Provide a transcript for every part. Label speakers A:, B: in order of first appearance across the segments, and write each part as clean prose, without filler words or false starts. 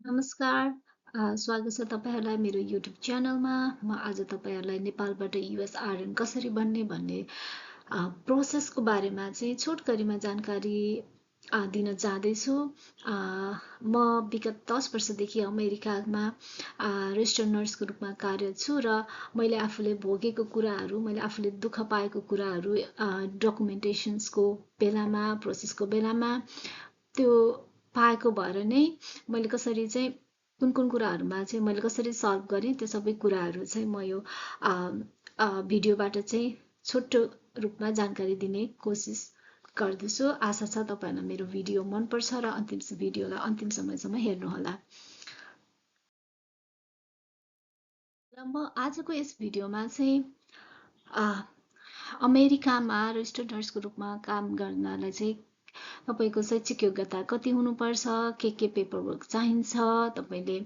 A: नमस्कार। स्वागत छ तपाईँहरूलाई मेरो युट्युब च्यानलमा। म आज तपाईँहरूलाई नेपालबाट युएस आर्यन कसरी बन्ने भन्ने प्रोसेसको बारेमा चाहिँ छोटकरीमा जानकारी दिन जाँदैछु। म विगत 10 वर्षदेखि अमेरिकामा रेजिस्टर्ड नर्सको रूपमा कार्यरत छु र मैले आफूले भोगेको कुराहरू, मैले आफूले दुःख पाएको कुराहरू डकुमेन्टेसन्सको बेलामा, प्रोसेसको बेलामा त्यो पाएको भएर नै मैले कसरी चाहिँ कुन कुराहरूमा चाहिँ मैले कसरी सल्भ गरेँ त्यो सबै कुराहरू चाहिँ म यो भिडियोबाट चाहिँ छोटो रूपमा जानकारी दिने कोसिस गर्दछु। आशा छ तपाईँहरूलाई मेरो भिडियो मनपर्छ र भिडियोलाई अन्तिम समयसम्म हेर्नुहोला। र म आजको यस भिडियोमा चाहिँ अमेरिकामा रेजिस्टर्ड नर्सको रूपमा काम गर्नलाई चाहिँ तपाईँको शैक्षिक योग्यता कति हुनुपर्छ, के पेपरवर्क चाहिन्छ, तपाईँले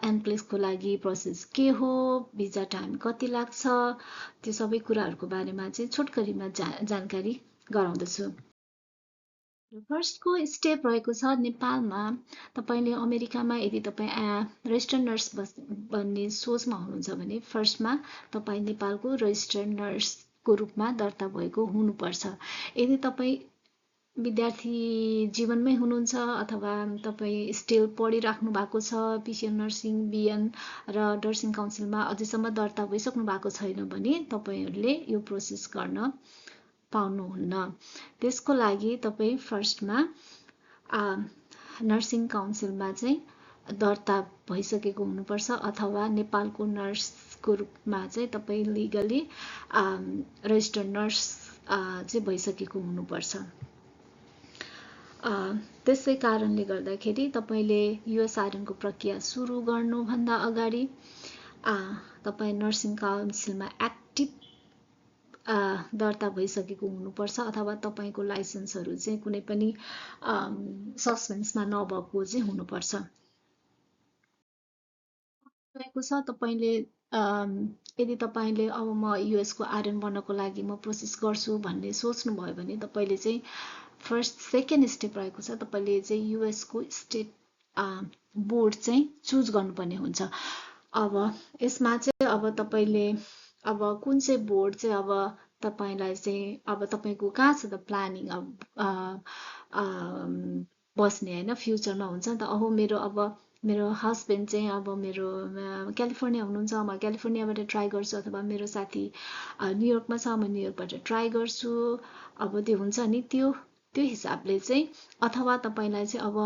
A: एनप्लेसको लागि प्रोसेस के हो, भिजा टाइम कति लाग्छ, त्यो सबै कुराहरूको बारेमा चाहिँ छोटकरीमा जानकारी गराउँदछु। फर्स्टको स्टेप रहेको छ नेपालमा तपाईँले अमेरिकामा यदि तपाईँ रेजिस्टर्ड नर्स बन्ने सोचमा हुनुहुन्छ भने फर्स्टमा तपाईँ नेपालको रेजिस्टर्ड नर्सको रूपमा दर्ता भएको हुनुपर्छ। यदि तपाईँ विद्यार्थी जीवनमै हुनुहुन्छ अथवा तपाईँ स्टिल पढिराख्नु भएको छ, पिसिएम नर्सिङ, बिएन र नर्सिङ काउन्सिलमा अझैसम्म दर्ता भइसक्नु भएको छैन भने तपाईँहरूले यो प्रोसेस गर्न पाउनुहुन्न। त्यसको लागि तपाईँ फर्स्टमा नर्सिङ काउन्सिलमा चाहिँ दर्ता भइसकेको हुनुपर्छ अथवा नेपालको नर्सको रूपमा चाहिँ तपाईँ लिगली रेजिस्टर्ड नर्स चाहिँ भइसकेको हुनुपर्छ। त्यसै कारणले गर्दाखेरि तपाईँले युएस आर्यनको प्रक्रिया सुरु गर्नुभन्दा अगाडि तपाईँ नर्सिङ काउन्सिलमा एक्टिभ दर्ता भइसकेको हुनुपर्छ अथवा तपाईँको लाइसेन्सहरू चाहिँ कुनै पनि सस्पेन्समा नभएको चाहिँ हुनुपर्छ। रहेको छ तपाईँले यदि तपाईँले अब म युएसको आर्यन बन्नको लागि म प्रोसेस गर्छु भन्ने सोच्नुभयो भने तपाईँले चाहिँ फर्स्ट सेकेन्ड स्टेप रहेको छ, तपाईँले चाहिँ युएसको स्टेट बोर्ड चाहिँ चुज गर्नुपर्ने हुन्छ। अब यसमा चाहिँ अब तपाईँले अब कुन चाहिँ बोर्ड चाहिँ अब तपाईँलाई चाहिँ अब तपाईँको कहाँ छ त प्लानिङ बस्ने होइन, फ्युचरमा हुन्छ नि त। मेरो हस्बेन्ड चाहिँ अब मेरो क्यालिफोर्निया हुनुहुन्छ, म क्यालिफोर्नियाबाट ट्राई गर्छु, अथवा मेरो साथी न्युयोर्कमा छ, म न्युयोर्कबाट ट्राई गर्छु। अब त्यो हुन्छ नि त्यो हिसाबले चाहिँ, अथवा तपाईँलाई चाहिँ अब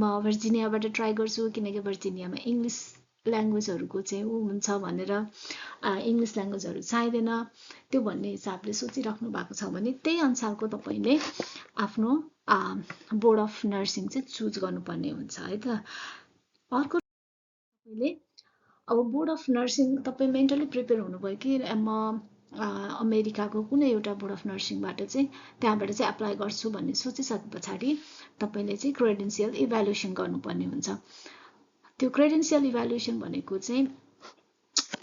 A: म भर्जिनियाबाट ट्राई गर्छु किनकि भर्जिनियामा इङ्ग्लिस ल्याङ्ग्वेजहरूको चाहिँ हुन्छ भनेर इङ्ग्लिस ल्याङ्ग्वेजहरू चाहिँदैन, त्यो भन्ने हिसाबले सोचिराख्नु भएको छ भने त्यही अनुसारको तपाईँले आफ्नो बोर्ड अफ नर्सिङ चाहिँ चुज गर्नुपर्ने हुन्छ है त। अर्को तपाईँले अब बोर्ड अफ नर्सिङ तपाईँ मेन्टली प्रिपेयर हुनुभयो कि म अमेरिकाको कुनै एउटा बोर्ड अफ नर्सिङबाट चाहिँ त्यहाँबाट चाहिँ एप्लाई गर्छु भन्ने सोचिसके पछाडि तपाईँले चाहिँ क्रेडेन्सियल इभ्यालुएसन गर्नुपर्ने हुन्छ। त्यो क्रेडेन्सियल इभ्यालुएसन भनेको चाहिँ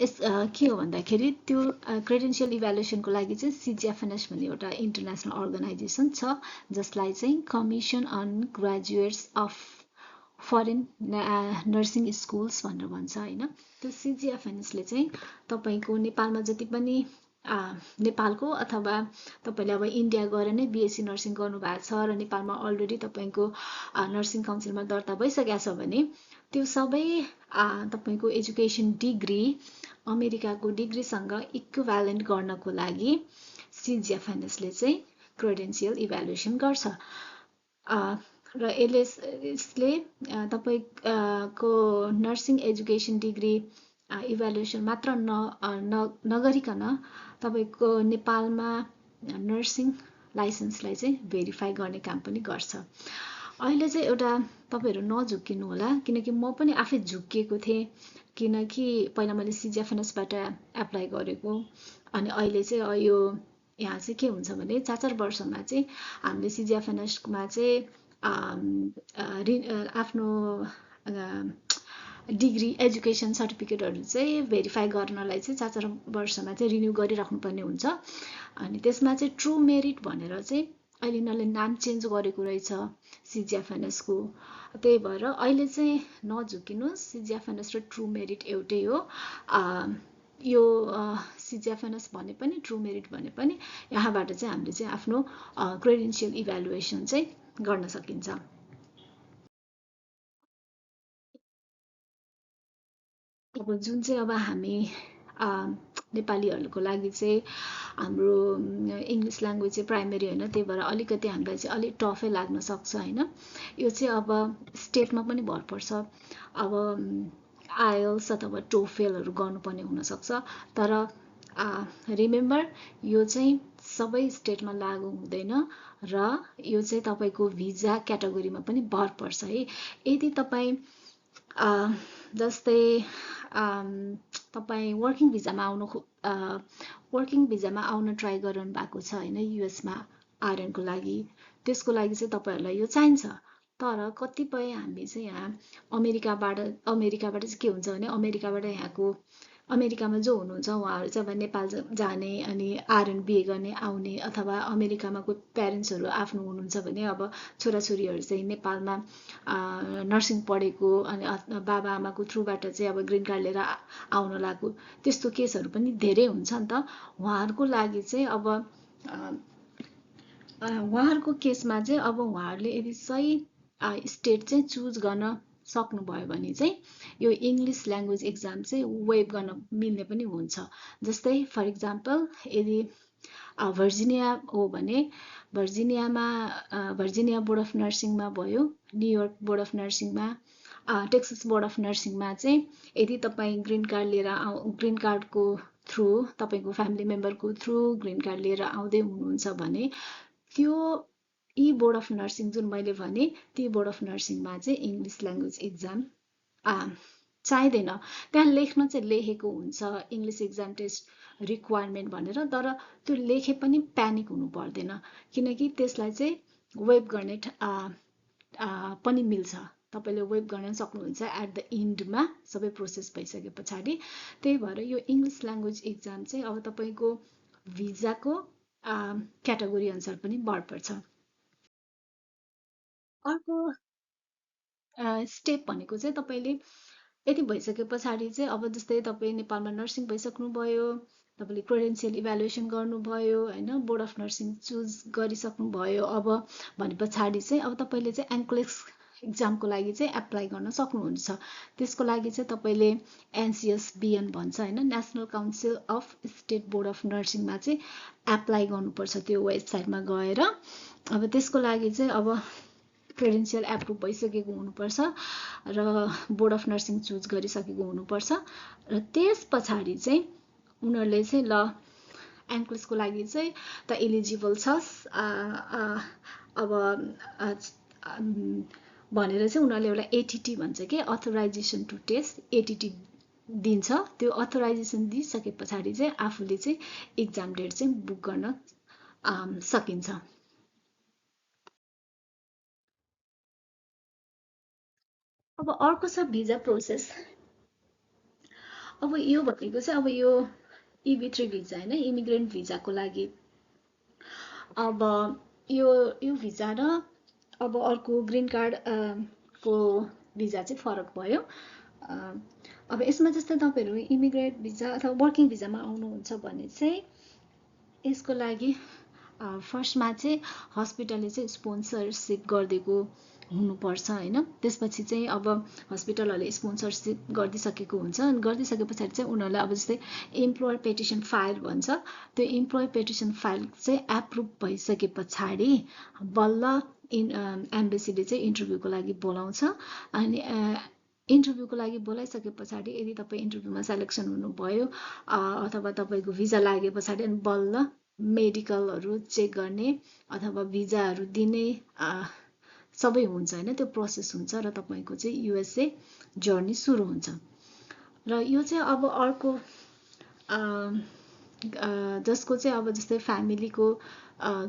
A: के हो भन्दाखेरि त्यो क्रेडेन्सियल इभ्यालुएसनको लागि चाहिँ सिजिएफएनएस भन्ने एउटा इन्टरनेसनल अर्गनाइजेसन छ, जसलाई चाहिँ commission on graduates of foreign nursing schools भनेर भन्छ होइन। त्यो सिजिएफएनएसले चाहिँ तपाईँको नेपालमा जति पनि नेपालको अथवा तपाईँले अब इन्डिया गएर नै बिएससी नर्सिङ गर्नुभएको छ र नेपालमा अलरेडी तपाईँको नर्सिङ काउन्सिलमा दर्ता भइसकेको छ भने त्यो सबै तपाईँको एजुकेसन डिग्री अमेरिकाको डिग्रीसँग इक्विभ्यालेन्ट गर्नको लागि सिजिएफएनएसले चाहिँ क्रेडेन्सियल इभ्यालुएसन गर्छ र यसले तपाईँको नर्सिङ एजुकेसन डिग्री इभ्यालुएसन मात्र नगरिकन तपाईँको नेपालमा नर्सिङ लाइसेन्सलाई चाहिँ भेरिफाई गर्ने काम पनि गर्छ। अहिले चाहिँ एउटा तपाईँहरू नझुक्किनु होला, किनकि म पनि आफै झुक्किएको थिएँ, किनकि पहिला मैले सिजिएफएनएसबाट एप्लाई गरेको, अनि अहिले चाहिँ यो यहाँ चाहिँ के हुन्छ भने 4 वर्षमा चाहिँ हामीले सिजिएफएनएसमा चाहिँ आफ्नो डिग्री एजुकेसन सर्टिफिकेटहरू चाहिँ भेरिफाई गर्नलाई चाहिँ 4 वर्षमा चाहिँ रिन्यू गरिराख्नुपर्ने हुन्छ। अनि त्यसमा चाहिँ ट्रु मेरिट भनेर चाहिँ अहिले यिनीहरूले नाम चेन्ज गरेको रहेछ सिजिएफएनएसको। त्यही भएर अहिले चाहिँ नझुकिनुहोस्, सिजिएफएनएस र ट्रु मेरिट एउटै हो। यो सिजिएफएनएस भने पनि ट्रु मेरिट भने पनि यहाँबाट चाहिँ हामीले चाहिँ आफ्नो क्रेडेन्सियल इभ्यालुएसन चाहिँ गर्न सकिन्छ। अब जुन चाहिँ अब हामी नेपालीहरूको लागि चाहिँ हाम्रो इङ्ग्लिस ल्याङ्ग्वेज चाहिँ प्राइमेरी होइन, त्यही भएर अलिकति हामीलाई चाहिँ अलिक टफै लाग्न सक्छ होइन। यो चाहिँ अब स्टेटमा पनि भर पर्छ। अब आइएल्स अथवा टोफेलहरू गर्नुपर्ने हुनसक्छ, तर रिमेम्बर यो चाहिँ सबै स्टेटमा लागु हुँदैन र यो चाहिँ तपाईँको भिजा क्याटेगोरीमा पनि भर पर्छ है। यदि तपाईँ जस्तै तपाईँ वर्किङ भिजामा आउन ट्राई गर्नु भएको छ होइन युएसमा आरएनको लागि, त्यसको लागि चाहिँ तपाईँहरूलाई यो चाहिन्छ। तर कतिपय हामी चाहिँ यहाँ अमेरिकाबाट चाहिँ के हुन्छ भने अमेरिकामा जो हुनुहुन्छ उहाँहरू चाहिँ अब नेपाल जाने अनि आरएन बिए गर्ने आउने, अथवा अमेरिकामा कोही प्यारेन्ट्सहरू आफ्नो हुनुहुन्छ भने अब छोराछोरीहरू चाहिँ नेपालमा नर्सिङ पढेको अनि बाबा आमाको थ्रुबाट चाहिँ अब ग्रिन कार्ड लिएर आउन लागेको, त्यस्तो केसहरू पनि धेरै हुन्छ नि त। उहाँहरूको लागि चाहिँ अब उहाँहरूको केसमा चाहिँ अब उहाँहरूले यदि सही स्टेट चाहिँ चुज गर्न सक्नुभयो भने चाहिँ यो इङ्ग्लिस ल्याङ्ग्वेज एक्जाम चाहिँ वेभ गर्न मिल्ने पनि हुन्छ। जस्तै फर इक्जाम्पल यदि भर्जिनिया हो भने भर्जिनिया बोर्ड अफ नर्सिङमा भयो, न्युयोर्क बोर्ड अफ नर्सिङमा, टेक्सास बोर्ड अफ नर्सिङमा चाहिँ यदि तपाईँ ग्रिन कार्डको थ्रु तपाईँको फ्यामिली मेम्बरको थ्रु ग्रिन कार्ड लिएर आउँदै हुनुहुन्छ भने त्यो यी बोर्ड अफ नर्सिङ जुन मैले भने ती बोर्ड अफ नर्सिङमा चाहिँ इङ्ग्लिस ल्याङ्ग्वेज एक्जाम चाहिँदैन। त्यहाँ लेख्न चाहिँ लेखेको हुन्छ इङ्ग्लिस एक्जाम टेस्ट रिक्वायरमेन्ट भनेर, तर त्यो लेखे पनि प्यानिक हुनु पर्दैन, किनकि त्यसलाई चाहिँ वेब गर्ने पनि मिल्छ। तपाईँले वेब गर्न सक्नुहुन्छ एट द इन्डमा सबै प्रोसेस भइसके पछाडि। त्यही भएर यो इङ्ग्लिस ल्याङ्ग्वेज एक्जाम चाहिँ अब तपाईँको भिजाको क्याटेगोरी अनुसार पनि भर पर्छ। अर्को स्टेप भनेको चाहिँ तपाईँले यति भइसके पछाडि चाहिँ अब जस्तै तपाईँ नेपालमा नर्सिङ भइसक्नुभयो, तपाईँले क्रेडेन्सियल इभ्यालुएसन गर्नुभयो होइन, बोर्ड अफ नर्सिङ चुज गरिसक्नुभयो, अब भने पछाडि चाहिँ अब तपाईँले चाहिँ एन्क्लेक्स इक्जामको लागि चाहिँ एप्लाई गर्न सक्नुहुन्छ। त्यसको लागि चाहिँ तपाईँले एनसिएसबिएन भन्छ होइन, national council of state board of नर्सिङमा चाहिँ एप्लाई गर्नुपर्छ त्यो वेबसाइटमा गएर। अब त्यसको लागि चाहिँ अब क्रेडेन्सियल एप्रुभ भइसकेको हुनुपर्छ र बोर्ड अफ नर्सिङ चुज गरिसकेको हुनुपर्छ र त्यस पछाडि चाहिँ उनीहरूले चाहिँ ल एन्क्लेसको लागि चाहिँ त इलिजिबल छस् अब भनेर चाहिँ उनीहरूले एउटा एटिटी भन्छ कि अथोराइजेसन टु टेस्ट, एटिटी दिन्छ। त्यो अथोराइजेसन दिइसके पछाडि चाहिँ आफूले चाहिँ इक्जाम डेट चाहिँ बुक गर्न सकिन्छ। अब अर्को छ भिजा प्रोसेस। अब यो भनेको चाहिँ अब यो EB3 भिजा होइन, इमिग्रेन्ट भिजाको लागि। अब यो भिजा र अब अर्को ग्रिन कार्ड को भिजा चाहिँ फरक भयो। अब यसमा जस्तै तपाईँहरू इमिग्रेन्ट भिजा अथवा वर्किङ भिजामा आउनुहुन्छ भने चाहिँ यसको लागि फर्स्टमा चाहिँ हस्पिटलले चाहिँ स्पोन्सरसिप गरिदिएको हुनुपर्छ होइन। त्यसपछि चाहिँ अब हस्पिटलहरूले स्पोन्सरसिप गरिदिइसकेको हुन्छ, अनि गरिदिइसके पछाडि चाहिँ उनीहरूलाई अब जस्तै इम्प्लोयर पेटिसन फाइल भन्छ, त्यो इम्प्लोयर पेटिसन फाइल चाहिँ एप्रुभ भइसके पछाडि बल्ल एम्बेसीले चाहिँ इन्टरभ्यूको लागि बोलाउँछ। अनि इन्टरभ्यूको लागि बोलाइसके पछाडि यदि तपाईँ इन्टरभ्यूमा सेलेक्सन हुनुभयो अथवा तपाईँको भिजा लागे पछाडि अनि बल्ल मेडिकलहरू चेक गर्ने अथवा भिजाहरू दिने सबै हुन्छ होइन, त्यो प्रोसेस हुन्छ र तपाईँको चाहिँ युएसए जर्नी सुरु हुन्छ। र यो चाहिँ अब अर्को जसको चाहिँ अब जस्तै फ्यामिलीको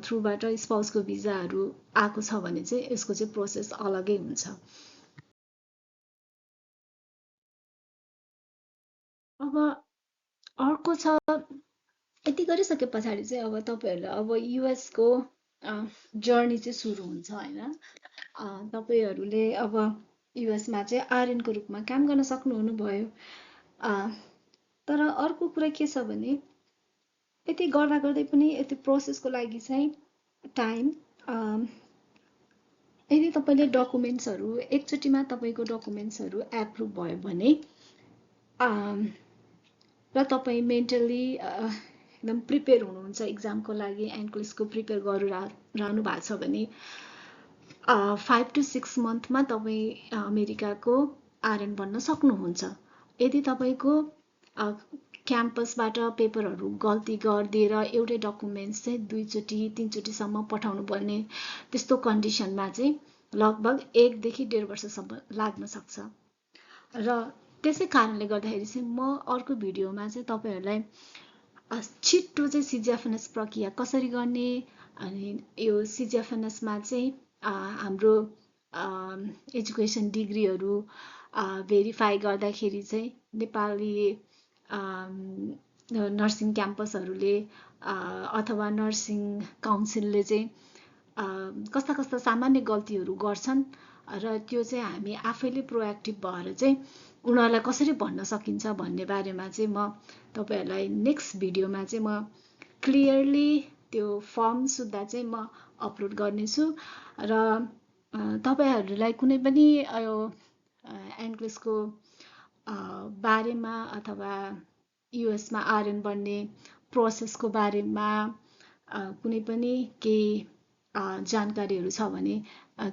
A: थ्रुबाट स्पाउसको भिजाहरू आएको छ भने चाहिँ यसको चाहिँ प्रोसेस अलगै हुन्छ। अब अर्को छ यति गरिसके पछाडि चाहिँ अब तपाईँहरूलाई अब युएसको जर्नी चाहिँ सुरु हुन्छ होइन। तपाईँहरूले अब युएसमा चाहिँ आरएनको रूपमा काम गर्न सक्नुहुने भयो। तर अर्को कुरा के छ भने यति गर्दा गर्दै पनि यति प्रोसेसको लागि चाहिँ टाइम, यदि तपाईँले डकुमेन्ट्सहरू एकचोटिमा तपाईँको डकुमेन्ट्सहरू एप्रुभ भयो भने र तपाईँ मेन्टली एकदम प्रिपेयर हुनुहुन्छ इक्जामको लागि, एन्क्लिसको प्रिपेयर गरिरहनु भएको छ भने 5 to 6 मन्थमा तपाईँ अमेरिकाको आरएन बन्न सक्नुहुन्छ। यदि तपाईँको क्याम्पसबाट पेपरहरू गल्ती गरिदिएर एउटै डकुमेन्ट्स चाहिँ 2 चोटि 3 चोटिसम्म पठाउनु पर्ने त्यस्तो कन्डिसनमा चाहिँ लगभग 1 देखि 1.5 वर्षसम्म लाग्न सक्छ। र त्यसै कारणले गर्दाखेरि चाहिँ म अर्को भिडियोमा चाहिँ तपाईँहरूलाई छिट्टो चाहिँ सिजिएफएनएस प्रक्रिया कसरी गर्ने, अनि यो सिजिएफएनएसमा चाहिँ हाम्रो एजुकेसन डिग्रीहरू भेरिफाई गर्दाखेरि चाहिँ नेपाली नर्सिङ क्याम्पसहरूले अथवा नर्सिङ काउन्सिलले चाहिँ कस्ता कस्ता सामान्य गल्तीहरू गर्छन् र त्यो चाहिँ हामी आफैले प्रोएक्टिभ भएर चाहिँ उनीहरूलाई कसरी भन्न सकिन्छ भन्ने बारेमा चाहिँ म तपाईँहरूलाई नेक्स्ट भिडियोमा चाहिँ म क्लियरली त्यो फर्म सुद्धा चाहिँ म अपलोड गर्नेछु। र तपाईँहरूलाई कुनै पनि यो एन्क्लिसको बारेमा अथवा युएसमा आरएन बन्ने प्रोसेसको बारेमा कुनै पनि केही जानकारीहरू छ भने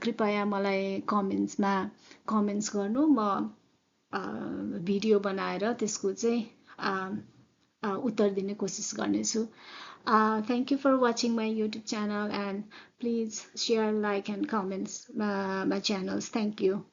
A: कृपया मलाई कमेन्ट्स गर्नु। म भिडियो बनाएर त्यसको चाहिँ उत्तर दिने कोसिस गर्नेछु। Thank you for watching my YouTube channel, and please share, like and comments my channels. Thank you.